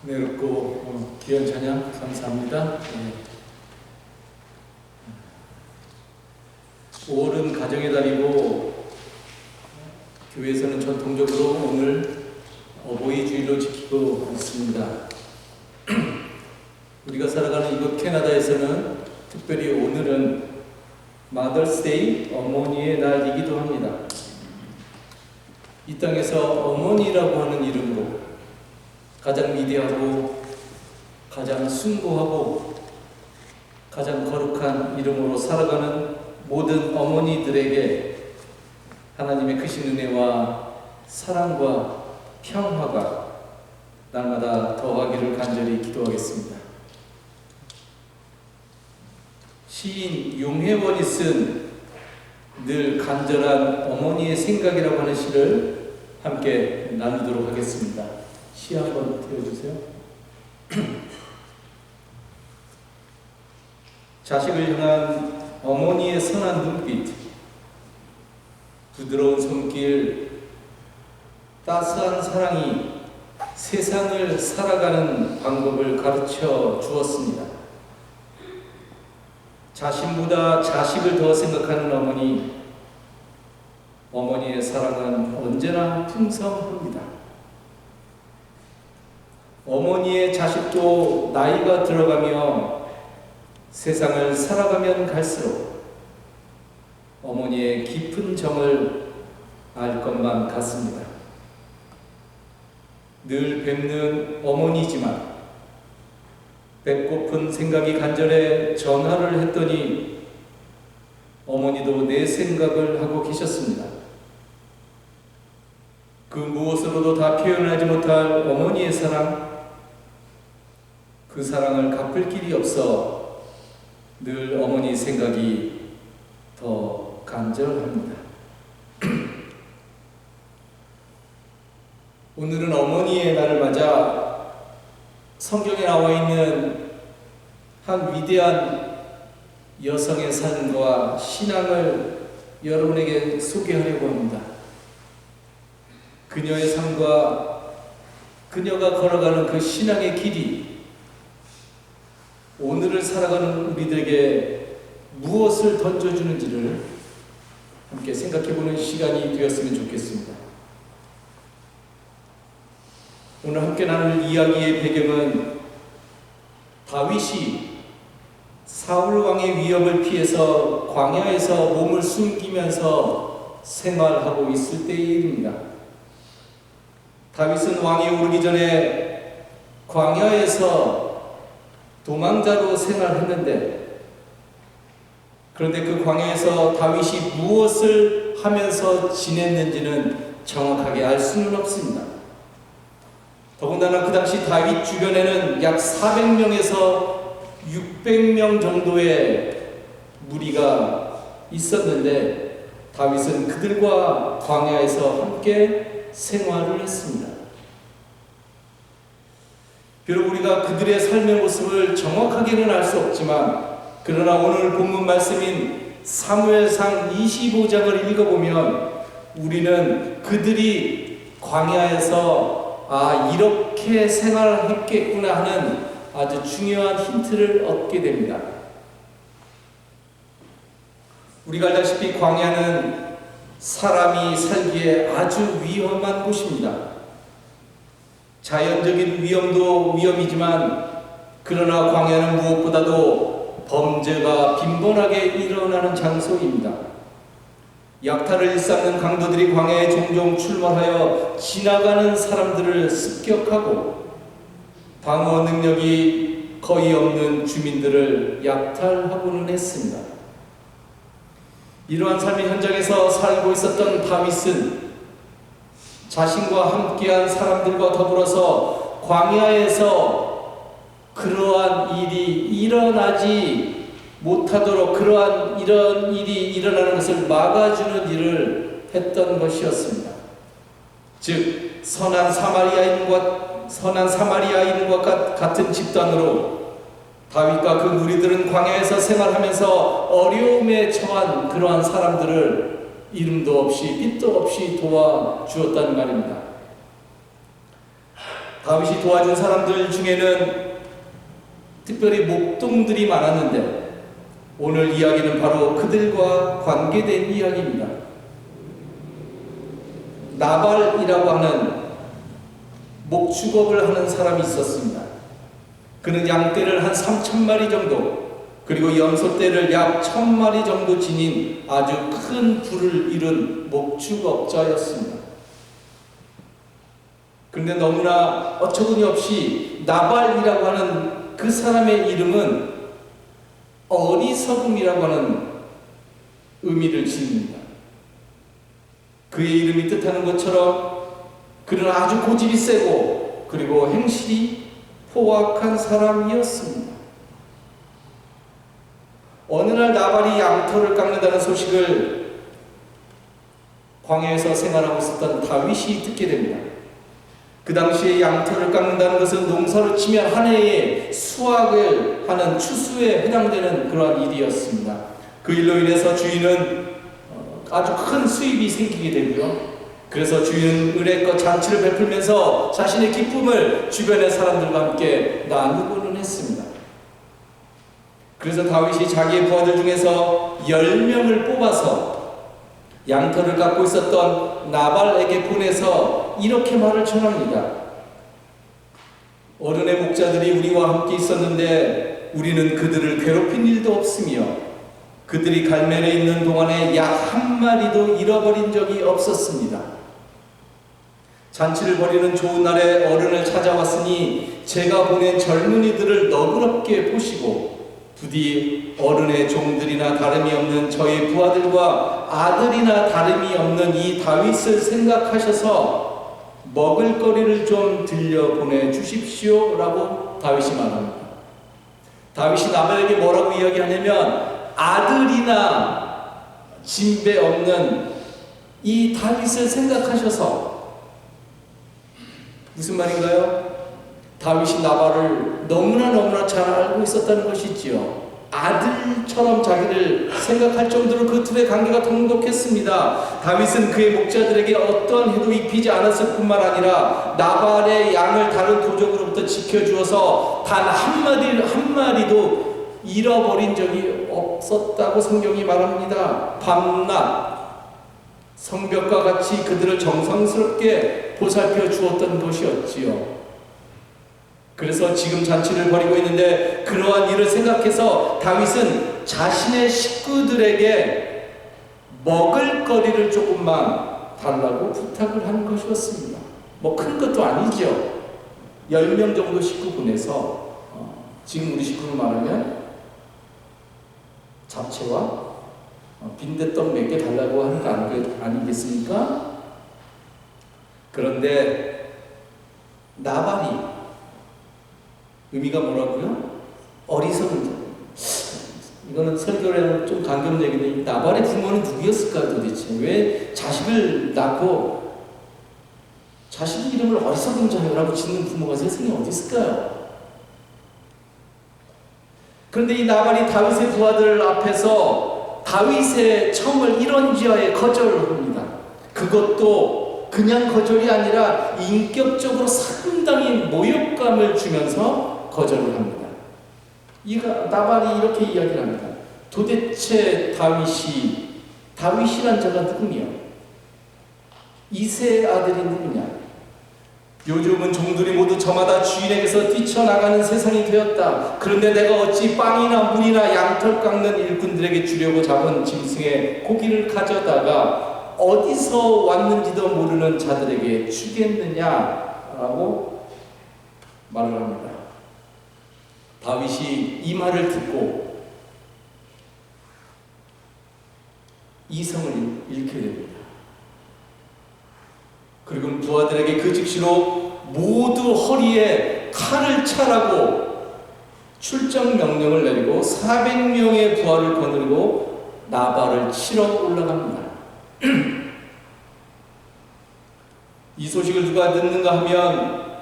은혜롭고 귀한 찬양 감사합니다. 5월은 가정의 달이고 교회에서는 전통적으로 오늘 어버이 주일로 지키고 있습니다. 우리가 살아가는 이곳 캐나다에서는 특별히 오늘은 마더스데이, 어머니의 날이기도 합니다. 이 땅에서 어머니라고 하는 이름으로 가장 위대하고 가장 숭고하고 가장 거룩한 이름으로 살아가는 모든 어머니들에게 하나님의 크신 은혜와 사랑과 평화가 날마다 더하기를 간절히 기도하겠습니다. 시인 용혜원이 쓴 늘 간절한 어머니의 생각이라고 하는 시를 함께 나누도록 하겠습니다. 시 한번 띄워주세요. 자식을 향한 어머니의 선한 눈빛, 부드러운 손길, 따스한 사랑이 세상을 살아가는 방법을 가르쳐 주었습니다. 자신보다 자식을 더 생각하는 어머니의 사랑은 언제나 풍성합니다. 어머니의 자식도 나이가 들어가며 세상을 살아가면 갈수록 어머니의 깊은 정을 알 것만 같습니다. 늘 뵙는 어머니지만 배고픈 생각이 간절해 전화를 했더니 어머니도 내 생각을 하고 계셨습니다. 그 무엇으로도 다 표현하지 못할 어머니의 사랑, 그 사랑을 갚을 길이 없어 늘 어머니 생각이 더 간절합니다. 오늘은 어머니의 날을 맞아 성경에 나와 있는 한 위대한 여성의 삶과 신앙을 여러분에게 소개하려고 합니다. 그녀의 삶과 그녀가 걸어가는 그 신앙의 길이 오늘을 살아가는 우리들에게 무엇을 던져주는지를 함께 생각해보는 시간이 되었으면 좋겠습니다. 오늘 함께 나눌 이야기의 배경은 다윗이 사울 왕의 위협을 피해서 광야에서 몸을 숨기면서 생활하고 있을 때의 일입니다. 다윗은 왕이 오르기 전에 광야에서 도망자로 생활했는데, 그런데 그 광야에서 다윗이 무엇을 하면서 지냈는지는 정확하게 알 수는 없습니다. 더군다나 그 당시 다윗 주변에는 약 400명에서 600명 정도의 무리가 있었는데 다윗은 그들과 광야에서 함께 생활을 했습니다. 비록 우리가 그들의 삶의 모습을 정확하게는 알 수 없지만, 그러나 오늘 본문 말씀인 사무엘상 25장을 읽어보면 우리는 그들이 광야에서 이렇게 생활을 했겠구나 하는 아주 중요한 힌트를 얻게 됩니다. 우리가 알다시피 광야는 사람이 살기에 아주 위험한 곳입니다. 자연적인 위험도 위험이지만, 그러나 광야는 무엇보다도 범죄가 빈번하게 일어나는 장소입니다. 약탈을 일삼는 강도들이 광야에 종종 출몰하여 지나가는 사람들을 습격하고 방어 능력이 거의 없는 주민들을 약탈하고는 했습니다. 이러한 삶의 현장에서 살고 있었던 다윗은 자신과 함께한 사람들과 더불어서 광야에서 그러한 일이 일어나지 못하도록 이런 일이 일어나는 것을 막아주는 일을 했던 것이었습니다. 즉 선한 사마리아인과 같은 집단으로 다윗과 그 무리들은 광야에서 생활하면서 어려움에 처한 그러한 사람들을 이름도 없이 빛도 없이 도와주었다는 말입니다. 다윗이 도와준 사람들 중에는 특별히 목동들이 많았는데 오늘 이야기는 바로 그들과 관계된 이야기입니다. 나발이라고 하는 목축업을 하는 사람이 있었습니다. 그는 양떼를 한 3,000마리 정도, 그리고 염소떼를 약 1,000마리 정도 지닌 아주 큰 부를 이룬 목축업자였습니다. 그런데 너무나 어처구니 없이 나발이라고 하는 그 사람의 이름은 어리석음이라고 하는 의미를 지닙니다. 그의 이름이 뜻하는 것처럼 그는 아주 고집이 세고 그리고 행실이 포악한 사람이었습니다. 어느 날 나발이 양털을 깎는다는 소식을 광야에서 생활하고 있었던 다윗이 듣게 됩니다. 그 당시에 양털을 깎는다는 것은 농사로 치면 한 해에 수확을 하는 추수에 해당되는 그러한 일이었습니다. 그 일로 인해서 주인은 아주 큰 수입이 생기게 되고요. 그래서 주인은 의례껏 잔치를 베풀면서 자신의 기쁨을 주변의 사람들과 함께 나누고는 했습니다. 그래서 다윗이 자기의 부하들 중에서 10명을 뽑아서 양털을 깎고 있었던 나발에게 보내서 이렇게 말을 전합니다. 어른의 목자들이 우리와 함께 있었는데 우리는 그들을 괴롭힌 일도 없으며 그들이 갈멜에 있는 동안에 약 한 마리도 잃어버린 적이 없었습니다. 잔치를 벌이는 좋은 날에 어른을 찾아왔으니 제가 보낸 젊은이들을 너그럽게 보시고 부디 어른의 종들이나 다름이 없는 저희 부하들과 아들이나 다름이 없는 이 다윗을 생각하셔서 먹을거리를 좀 들려보내 주십시오 라고 다윗이 말합니다. 다윗이 나발에게 뭐라고 이야기하냐면 아들이나 진배 없는 이 다윗을 생각하셔서, 무슨 말인가요? 다윗이 나발을 너무나 잘 알고 있었다는 것이지요. 아들처럼 자기를 생각할 정도로 그 둘의 관계가 돈독했습니다. 다윗은 그의 목자들에게 어떠한 해도 입히지 않았을 뿐만 아니라 나발의 양을 다른 도적으로부터 지켜주어서 단 한 마리도 잃어버린 적이 없었다고 성경이 말합니다. 밤낮 성벽과 같이 그들을 정성스럽게 보살펴 주었던 것이었지요. 그래서 지금 잔치를 벌이고 있는데 그러한 일을 생각해서 다윗은 자신의 식구들에게 먹을 거리를 조금만 달라고 부탁을 한 것이었습니다. 뭐 큰 것도 아니죠. 10명 정도 식구 보내서 지금 우리 식구로 말하면 잡채와 빈대떡 몇 개 달라고 하는 거 아니겠습니까? 그런데 나발이 의미가 뭐라고요? 어리석은 자. 이거는 설교를 좀 감격적인데 나발의 부모는 누구였을까 도대체? 왜 자식을 낳고 자식 이름을 어리석은 자라고 짓는 부모가 세상에 어디 있을까요? 그런데 이 나발이 다윗의 부하들 앞에서 다윗의 청을 이런지하에 거절을 합니다. 그것도 그냥 거절이 아니라 인격적으로 상당히 모욕감을 주면서 거절을 합니다. 나발이 이렇게 이야기를 합니다. 도대체 다윗이란 자가 누구냐? 이새의 아들이 누구냐? 요즘은 종들이 모두 저마다 주인에게서 뛰쳐나가는 세상이 되었다. 그런데 내가 어찌 빵이나 물이나 양털 깎는 일꾼들에게 주려고 잡은 짐승의 고기를 가져다가 어디서 왔는지도 모르는 자들에게 주겠느냐라고 말을 합니다. 다윗이 이 말을 듣고 이성을 잃게 됩니다. 그리고 부하들에게 그 즉시로 모두 허리에 칼을 차라고 출정 명령을 내리고 400명의 부하를 거느리고 나발을 치러 올라갑니다. 이 소식을 누가 듣는가 하면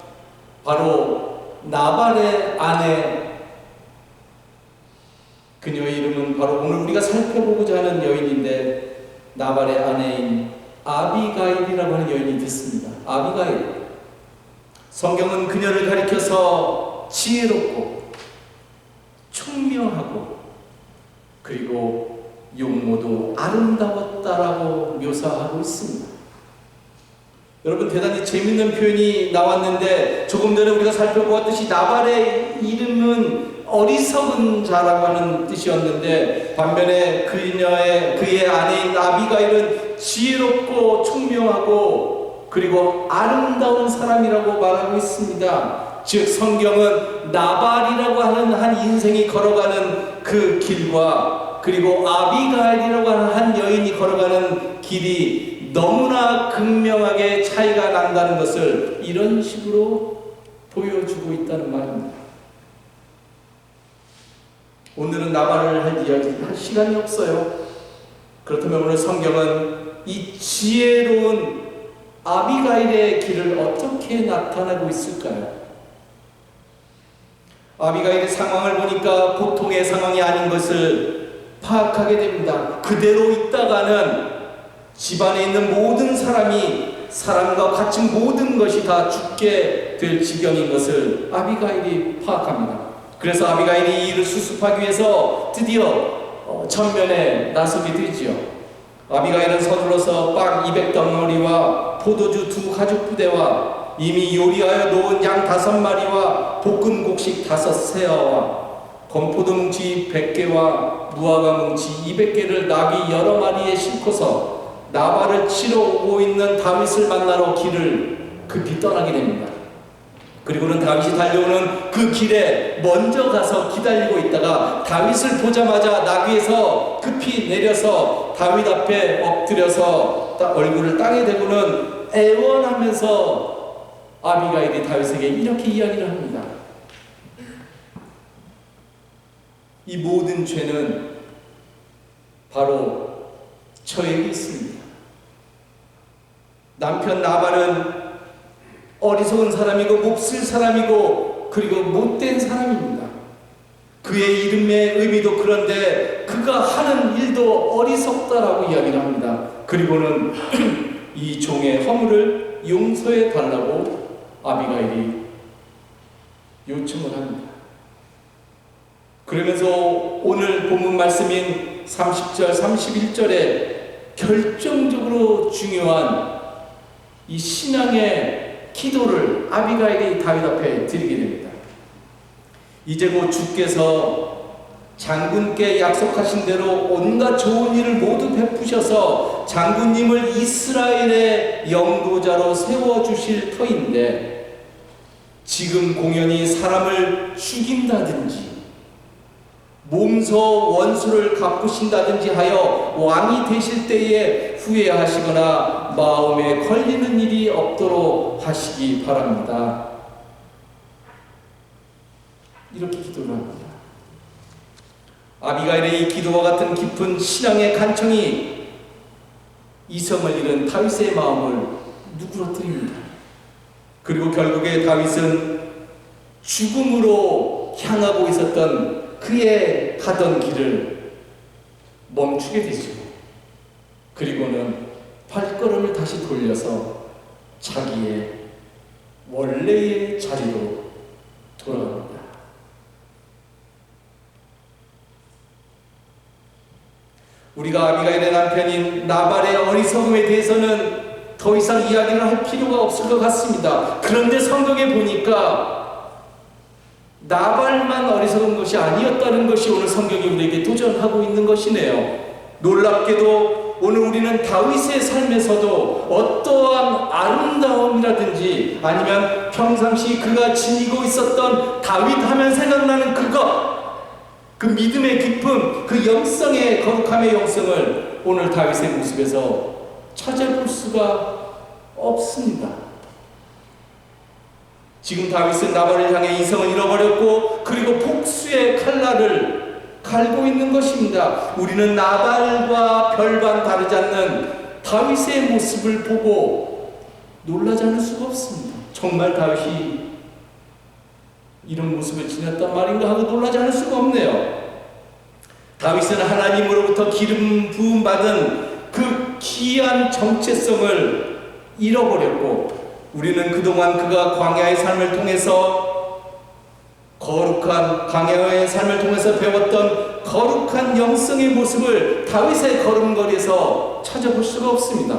바로 나발의 아내, 그녀의 이름은 바로 오늘 우리가 살펴보고자 하는 여인인데 나발의 아내인 아비가일이라고 하는 여인이 듣습니다. 아비가일, 성경은 그녀를 가리켜서 지혜롭고 총명하고 그리고 용모도 아름다웠다라고 묘사하고 있습니다. 여러분, 대단히 재밌는 표현이 나왔는데, 조금 전에 우리가 살펴보았듯이 나발의 이름은 어리석은 자라고 하는 뜻이었는데, 반면에 그의 아내인 아비가일은 지혜롭고 총명하고 그리고 아름다운 사람이라고 말하고 있습니다. 즉, 성경은 나발이라고 하는 한 인생이 걸어가는 그 길과 그리고 아비가일이라고 하는 한 여인이 걸어가는 길이 너무나 극명하게 차이가 난다는 것을 이런 식으로 보여주고 있다는 말입니다. 오늘은 나발을 할 이야기 할 시간이 없어요. 그렇다면 오늘 성경은 이 지혜로운 아비가일의 길을 어떻게 나타내고 있을까요? 아비가일의 상황을 보니까 보통의 상황이 아닌 것을 파악하게 됩니다. 그대로 있다가는 집안에 있는 모든 사람과 갇힌 모든 것이 다 죽게 될 지경인 것을 아비가일이 파악합니다. 그래서 아비가일이 이 일을 수습하기 위해서 드디어 전면에 나서게 되지요. 아비가일은 서둘러서 빵 200덩어리와 포도주 2가죽부대와 이미 요리하여 놓은 양 5마리와 볶은 곡식 5세어와 건포도 뭉치 100개와 무화과 뭉치 200개를 나귀 여러 마리에 싣고서 나발을 치러 오고 있는 다윗을 만나러 길을 급히 떠나게 됩니다. 그리고는 다윗이 달려오는 그 길에 먼저 가서 기다리고 있다가 다윗을 보자마자 나귀에서 급히 내려서 다윗 앞에 엎드려서 얼굴을 땅에 대고는 애원하면서 아비가일이 다윗에게 이렇게 이야기를 합니다. 이 모든 죄는 바로 저에게 있습니다. 남편 나발은 어리석은 사람이고 몹쓸 사람이고 그리고 못된 사람입니다. 그의 이름의 의미도 그런데 그가 하는 일도 어리석다라고 이야기를 합니다. 그리고는 이 종의 허물을 용서해 달라고 아비가일이 요청을 합니다. 그러면서 오늘 본문 말씀인 30절, 31절에 결정적으로 중요한 이 신앙의 기도를 아비가일이 다윗 앞에 드리게 됩니다. 이제 곧 주께서 장군께 약속하신 대로 온갖 좋은 일을 모두 베푸셔서 장군님을 이스라엘의 영도자로 세워주실 터인데 지금 공연히 사람을 죽인다든지 몸소 원수를 갚으신다든지 하여 왕이 되실 때에 후회하시거나 마음에 걸리는 일이 없도록 하시기 바랍니다. 이렇게 기도를 합니다. 아비가일의 이 기도와 같은 깊은 신앙의 간청이 이성을 잃은 다윗의 마음을 누그러뜨립니다. 그리고 결국에 다윗은 죽음으로 향하고 있었던 그의 가던 길을 멈추게 되죠. 그리고는 발걸음을 다시 돌려서 자기의 원래의 자리로 돌아갑니다. 우리가 아비가일의 남편인 나발의 어리석음에 대해서는 더 이상 이야기를 할 필요가 없을 것 같습니다. 그런데 성경에 보니까 나발만 어리석은 것이 아니었다는 것이 오늘 성경이 우리에게 도전하고 있는 것이네요. 놀랍게도 오늘 우리는 다윗의 삶에서도 어떠한 아름다움이라든지 아니면 평상시 그가 지니고 있었던 다윗 하면 생각나는 그 믿음의 기쁨, 그 영성의 거룩함의 영성을 오늘 다윗의 모습에서 찾아볼 수가 없습니다. 지금 다윗은 나발을 향해 이성을 잃어버렸고 그리고 복수의 칼날을 갈고 있는 것입니다. 우리는 나발과 별반 다르지 않는 다윗의 모습을 보고 놀라지 않을 수가 없습니다. 정말 다윗이 이런 모습을 지녔단 말인가 하고 놀라지 않을 수가 없네요. 다윗은 하나님으로부터 기름 부음 받은 그 귀한 정체성을 잃어버렸고 우리는 그동안 그가 광야의 삶을 통해서 거룩한 광야의 삶을 통해서 배웠던 거룩한 영성의 모습을 다윗의 걸음걸이에서 찾아볼 수가 없습니다.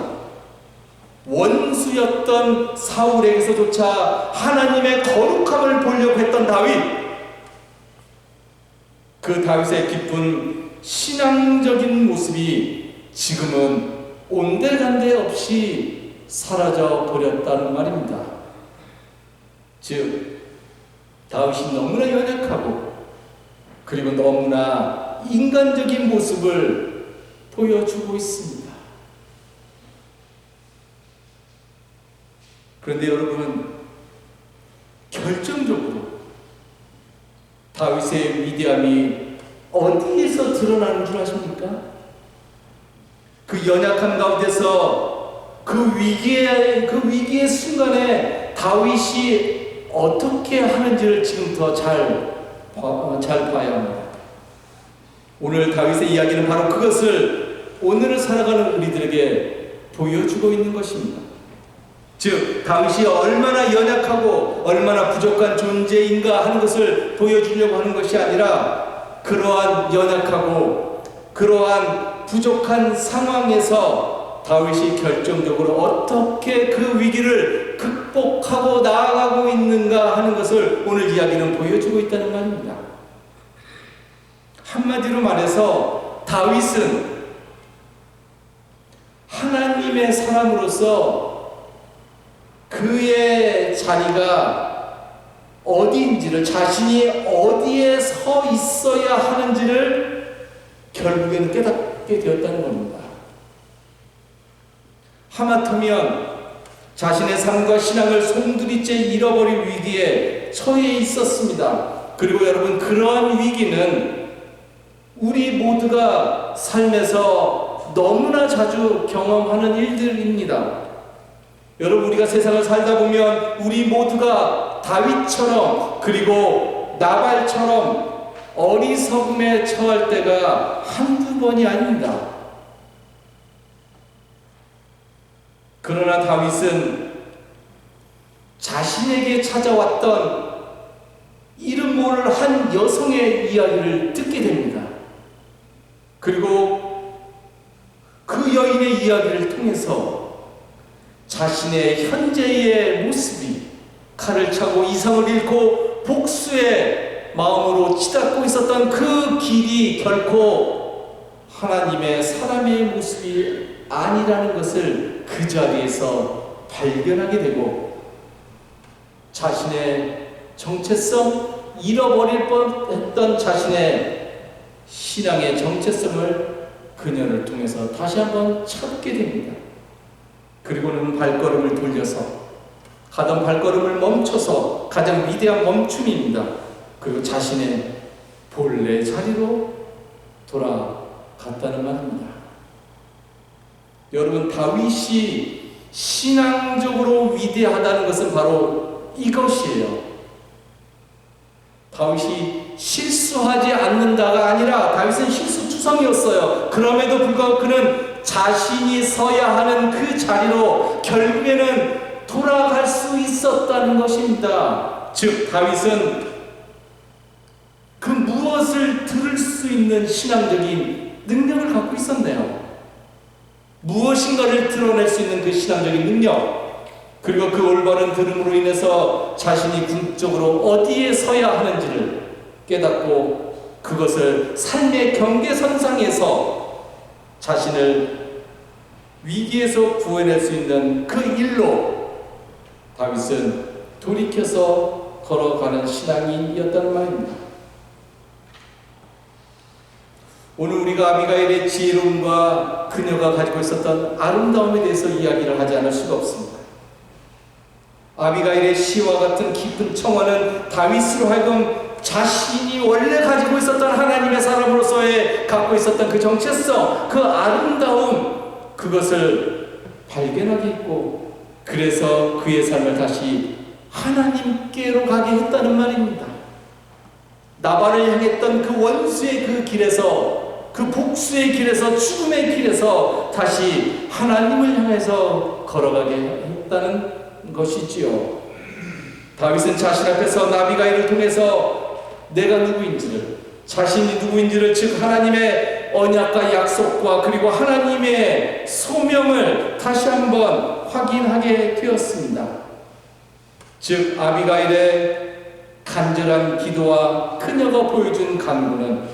원수였던 사울에게서조차 하나님의 거룩함을 보려고 했던 다윗, 그 다윗의 기쁜 신앙적인 모습이 지금은 온데간데 없이 사라져 버렸다는 말입니다. 즉 다윗이 너무나 연약하고 그리고 너무나 인간적인 모습을 보여주고 있습니다. 그런데 여러분, 결정적으로 다윗의 위대함이 어디에서 드러나는 줄 아십니까? 그 연약한 가운데서 그 위기의 순간에 다윗이 어떻게 하는지를 지금부터 잘 봐야 합니다. 오늘 다윗의 이야기는 바로 그것을 오늘을 살아가는 우리들에게 보여주고 있는 것입니다. 즉 다윗이 얼마나 연약하고 얼마나 부족한 존재인가 하는 것을 보여주려고 하는 것이 아니라 그러한 연약하고 그러한 부족한 상황에서 다윗이 결정적으로 어떻게 그 위기를 극복하고 나아가고 있는가 하는 것을 오늘 이야기는 보여주고 있다는 말입니다. 한마디로 말해서 다윗은 하나님의 사람으로서 그의 자리가 어디인지를, 자신이 어디에 서 있어야 하는지를 결국에는 깨닫게 되었다는 겁니다. 하마터면 자신의 삶과 신앙을 송두리째 잃어버릴 위기에 처해 있었습니다. 그리고 여러분, 그러한 위기는 우리 모두가 삶에서 너무나 자주 경험하는 일들입니다. 여러분, 우리가 세상을 살다 보면 우리 모두가 다윗처럼 그리고 나발처럼 어리석음에 처할 때가 한두 번이 아닙니다. 그러나 다윗은 자신에게 찾아왔던 이름 모를 한 여성의 이야기를 듣게 됩니다. 그리고 그 여인의 이야기를 통해서 자신의 현재의 모습이 칼을 차고 이성을 잃고 복수의 마음으로 치닫고 있었던 그 길이 결코 하나님의 사람의 모습이 아니라는 것을 그 자리에서 발견하게 되고 자신의 정체성, 잃어버릴 뻔했던 자신의 신앙의 정체성을 그녀를 통해서 다시 한번 찾게 됩니다. 그리고는 발걸음을 돌려서 하던 발걸음을 멈춰서 가장 위대한 멈춤입니다. 그리고 자신의 본래 자리로 돌아갔다는 말입니다. 여러분, 다윗이 신앙적으로 위대하다는 것은 바로 이것이에요. 다윗이 실수하지 않는다가 아니라 다윗은 실수투성이었어요. 그럼에도 불구하고 그는 자신이 서야 하는 그 자리로 결국에는 돌아갈 수 있었다는 것입니다. 즉 다윗은 그 무엇을 들을 수 있는 신앙적인 능력을 갖고 있었네요. 무엇인가를 드러낼 수 있는 그 신앙적인 능력, 그리고 그 올바른 들음으로 인해서 자신이 궁극적으로 어디에 서야 하는지를 깨닫고 그것을 삶의 경계선상에서 자신을 위기에서 구해낼 수 있는 그 일로 다윗은 돌이켜서 걸어가는 신앙인이었다는 말입니다. 오늘 우리가 아비가일의 지혜로움과 그녀가 가지고 있었던 아름다움에 대해서 이야기를 하지 않을 수가 없습니다. 아비가일의 시와 같은 깊은 청원은 다윗으로 하여금 자신이 원래 가지고 있었던 하나님의 사람으로서의 갖고 있었던 그 정체성, 그 아름다움, 그것을 발견하게 했고 그래서 그의 삶을 다시 하나님께로 가게 했다는 말입니다. 나발을 향했던 그 원수의 그 길에서, 그 복수의 길에서, 죽음의 길에서 다시 하나님을 향해서 걸어가게 했다는 것이지요. 다윗은 자신 앞에서 아비가일을 통해서 내가 누구인지를, 자신이 누구인지를, 즉 하나님의 언약과 약속과 그리고 하나님의 소명을 다시 한번 확인하게 되었습니다. 즉 아비가일의 간절한 기도와 그녀가 보여준 간구는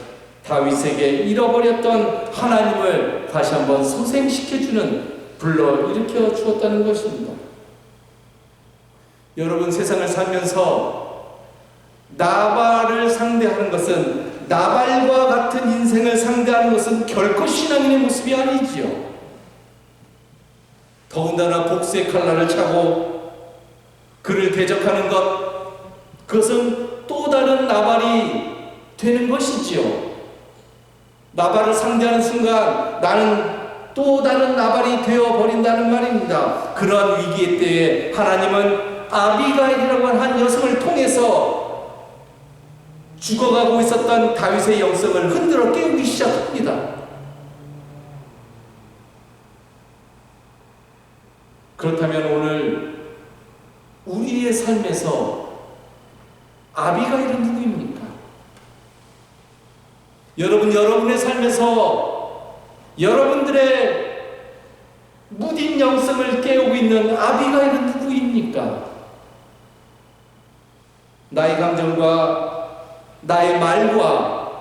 다윗에게 잃어버렸던 하나님을 다시 한번 소생시켜주는, 불러일으켜 주었다는 것입니다. 여러분, 세상을 살면서 나발을 상대하는 것은, 나발과 같은 인생을 상대하는 것은 결코 신앙인의 모습이 아니지요. 더군다나 복수의 칼날을 차고 그를 대적하는 것, 그것은 또 다른 나발이 되는 것이지요. 나발을 상대하는 순간 나는 또 다른 나발이 되어버린다는 말입니다. 그러한 위기의 때에 하나님은 아비가일이라고 하는 한 여성을 통해서 죽어가고 있었던 다윗의 영성을 흔들어 깨우기 시작합니다. 그렇다면 오늘 우리의 삶에서 아비가일은 누구입니까? 여러분, 여러분의 삶에서 여러분들의 무딘 영성을 깨우고 있는 아비가일은 누구입니까? 나의 감정과 나의 말과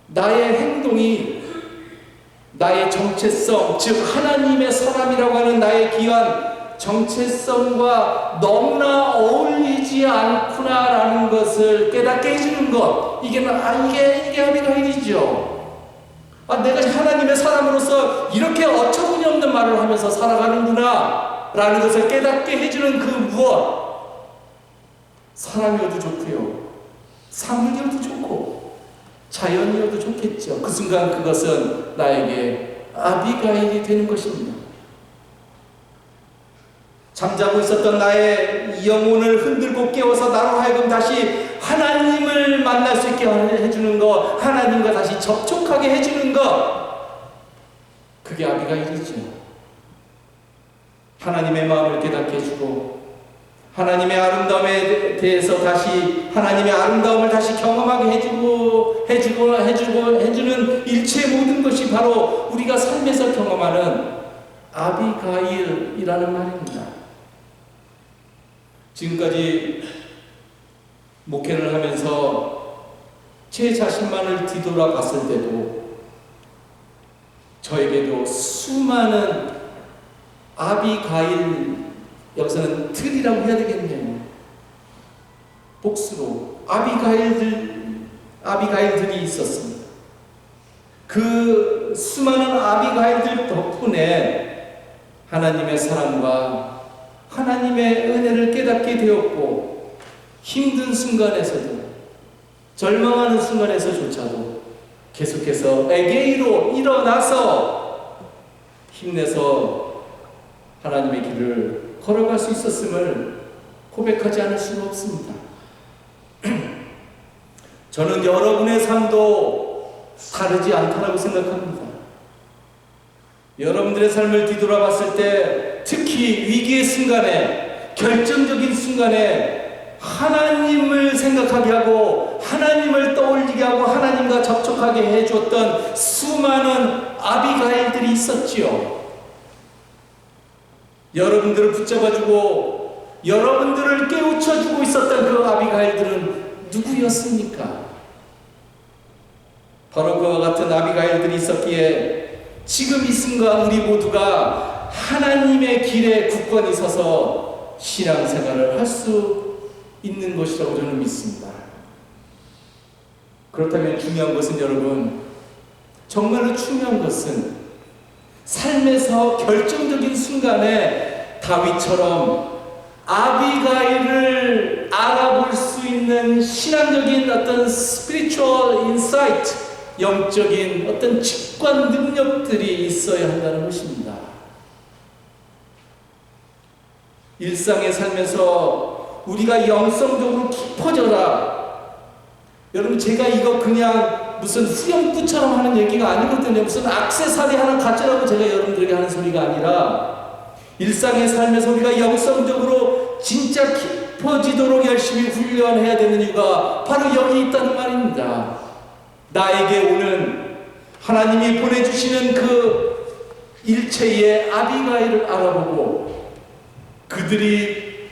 나의 행동이 나의 정체성, 즉 하나님의 사람이라고 하는 나의 귀한 정체성과 너무나 어울리지 않구나라는 것을 깨닫게 해주는 것, 이게 아비가일이죠. 내가 하나님의 사람으로서 이렇게 어처구니 없는 말을 하면서 살아가는구나 라는 것을 깨닫게 해주는 그 무엇, 사람이어도 좋고요, 사물이어도 좋고 자연이어도 좋겠죠. 그 순간 그것은 나에게 아비가일이 되는 것입니다. 잠자고 있었던 나의 영혼을 흔들고 깨워서 나로 하여금 다시 하나님을 만날 수 있게 해주는 것, 하나님과 다시 접촉하게 해주는 것, 그게 아비가일이죠. 하나님의 마음을 깨닫게 해주고 하나님의 아름다움에 대해서 다시, 하나님의 아름다움을 다시 경험하게 해주는 일체의 모든 것이 바로 우리가 삶에서 경험하는 아비가일이라는 말입니다. 지금까지 목회를 하면서 제 자신만을 뒤돌아봤을 때도 저에게도 수많은 아비가일, 여기서는 틀이라고 해야 되겠네요. 복수로 아비가일들이 있었습니다. 그 수많은 아비가일들 덕분에 하나님의 사랑과 하나님의 은혜를 깨닫게 되었고, 힘든 순간에서도, 절망하는 순간에서조차도 계속해서 에게이로 일어나서 힘내서 하나님의 길을 걸어갈 수 있었음을 고백하지 않을 수가 없습니다. 저는 여러분의 삶도 다르지 않다고 생각합니다. 여러분들의 삶을 뒤돌아봤을 때, 특히 위기의 순간에, 결정적인 순간에 하나님을 생각하게 하고 하나님을 떠올리게 하고 하나님과 접촉하게 해주었던 수많은 아비가일들이 있었지요. 여러분들을 붙잡아주고 여러분들을 깨우쳐주고 있었던 그 아비가일들은 누구였습니까? 바로 그와 같은 아비가일들이 있었기에 지금 이 순간 우리 모두가 하나님의 길에 굳건히 서서 신앙생활을 할 수 있는 것이라고 저는 믿습니다. 그렇다면 중요한 것은, 여러분, 정말로 중요한 것은 삶에서 결정적인 순간에 다윗처럼 아비가일을 알아볼 수 있는 신앙적인 어떤 spiritual insight, 영적인 어떤 직관 능력들이 있어야 한다는 것입니다. 일상의 삶에서 우리가 영성적으로 깊어져라. 여러분, 제가 이거 그냥 무슨 후렴구처럼 하는 얘기가 아니거든요. 무슨 액세서리 하나 가져라고 제가 여러분들에게 하는 소리가 아니라, 일상의 삶에서 우리가 영성적으로 진짜 깊어지도록 열심히 훈련해야 되는 이유가 바로 여기 있다는 말입니다. 나에게 오는 하나님이 보내주시는 그 일체의 아비가일을 알아보고 그들이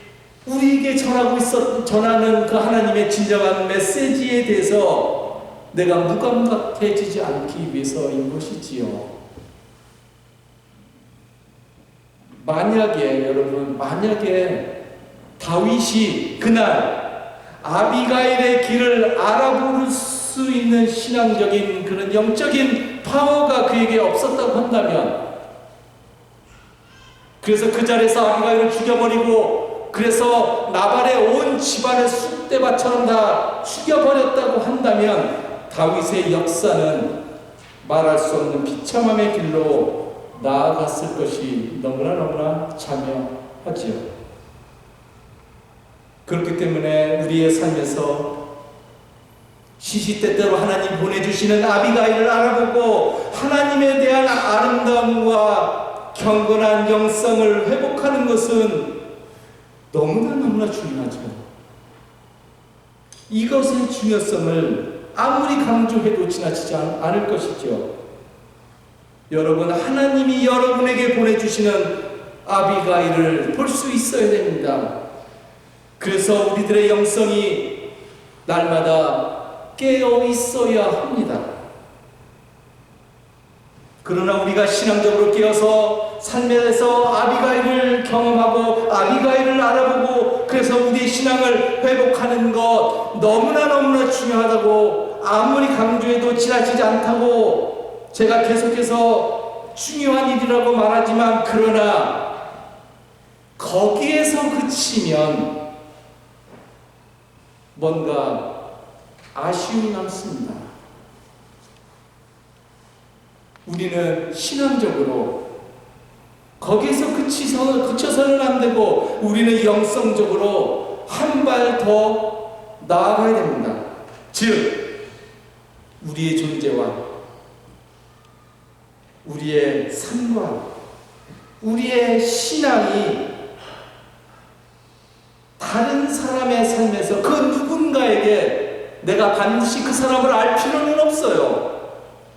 우리에게 전하는 그 하나님의 진정한 메시지에 대해서 내가 무감각해지지 않기 위해서인 것이지요. 만약에 다윗이 그날 아비가일의 길을 알아볼 수 있는 신앙적인 그런 영적인 파워가 그에게 없었다고 한다면, 그래서 그 자리에서 아비가일을 죽여버리고 그래서 나발의 온 집안을 쑥대밭처럼 다 죽여버렸다고 한다면 다윗의 역사는 말할 수 없는 비참함의 길로 나아갔을 것이 너무나 자명하지요. 그렇기 때문에 우리의 삶에서 시시때때로 하나님 보내주시는 아비가일을 알아보고 하나님에 대한 아름다움과 경건한 영성을 회복하는 것은 너무나 중요하죠. 이것의 중요성을 아무리 강조해도 지나치지 않을 것이죠. 여러분, 하나님이 여러분에게 보내주시는 아비가일을 볼 수 있어야 됩니다. 그래서 우리들의 영성이 날마다 깨어 있어야 합니다. 그러나 우리가 신앙적으로 깨어서 삶에서 아비가일을 경험하고 아비가일을 알아보고 그래서 우리의 신앙을 회복하는 것 너무나 중요하다고 아무리 강조해도 지나치지 않다고 제가 계속해서 중요한 일이라고 말하지만, 그러나 거기에서 그치면 뭔가 아쉬움이 남습니다. 우리는 신앙적으로 거기에서 그쳐서는 안 되고 우리는 영성적으로 한 발 더 나아가야 됩니다. 즉 우리의 존재와 우리의 삶과 우리의 신앙이 다른 사람의 삶에서 그 누군가에게 내가 반드시 그 사람을 알 필요는 없어요.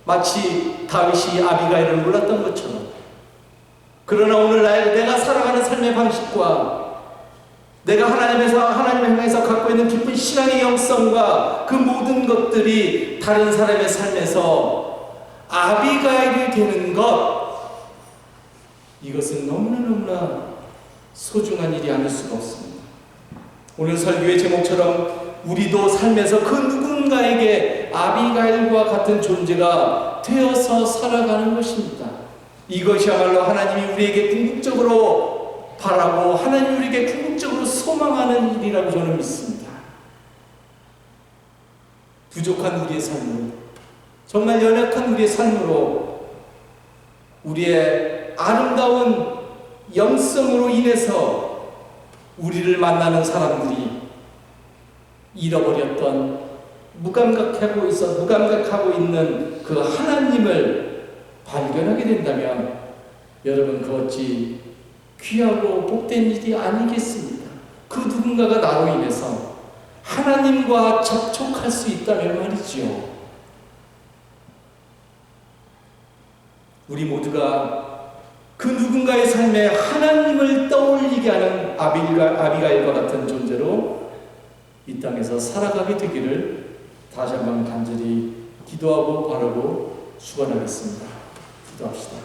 마치 다윗이 아비가일을 몰랐던 것처럼. 그러나 오늘날 내가 살아가는 삶의 방식과 내가 하나님을 향해서 갖고 있는 깊은 신앙의 영성과 그 모든 것들이 다른 사람의 삶에서 아비가일이 되는 것, 이것은 너무나 소중한 일이 아닐 수가 없습니다. 오늘 설교의 제목처럼 우리도 삶에서 그 누군가에게 아비가일과 같은 존재가 되어서 살아가는 것입니다. 이것이야말로 하나님이 우리에게 궁극적으로 바라고 하나님이 우리에게 궁극적으로 소망하는 일이라고 저는 믿습니다. 부족한 우리의 삶으로, 정말 연약한 우리의 삶으로, 우리의 아름다운 영성으로 인해서 우리를 만나는 사람들이 잃어버렸던 무감각하고 있는 그 하나님을 발견하게 된다면 여러분, 그 어찌 귀하고 복된 일이 아니겠습니까? 그 누군가가 나로 인해서 하나님과 접촉할 수 있다면 말이지요. 우리 모두가 그 누군가의 삶에 하나님을 떠올리게 하는 아비가일과 같은 존재로 이 땅에서 살아가게 되기를 다시 한번 간절히 기도하고 바라고 축원하겠습니다. 기도합시다.